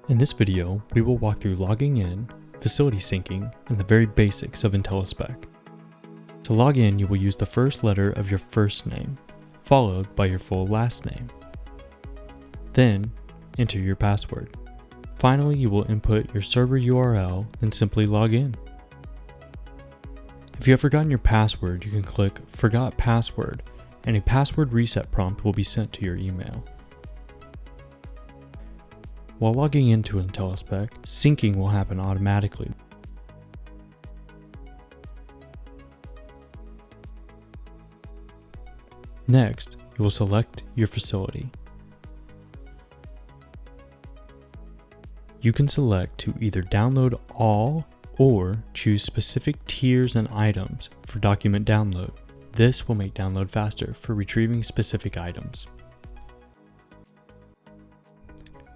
In this video, we will walk through logging in, facility syncing, and the very basics of intelliSPEC. To log in, you will use the first letter of your first name, followed by your full last name. Then, enter your password. Finally, you will input your server URL and simply log in. If you have forgotten your password, you can click Forgot Password, and a password reset prompt will be sent to your email. While logging into intelliSPEC, syncing will happen automatically. Next, you will select your facility. You can select to either download all or choose specific tiers and items for document download. This will make download faster for retrieving specific items.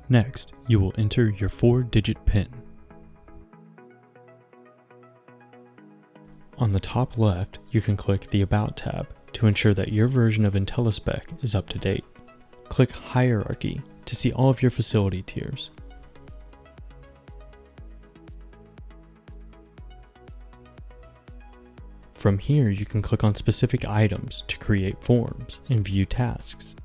Next, you will enter your 4-digit PIN. On the top left, you can click the About tab to ensure that your version of intelliSPEC is up to date. Click Hierarchy to see all of your facility tiers. From here, you can click on specific items to create forms and view tasks.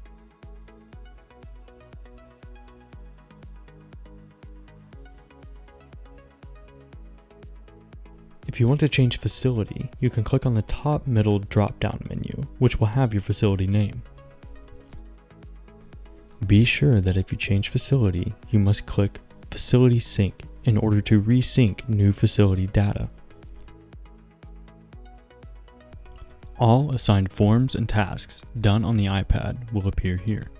If you want to change facility, you can click on the top middle drop-down menu, which will have your facility name. Be sure that if you change facility, you must click Facility Sync in order to resync new facility data. All assigned forms and tasks done on the iPad will appear here.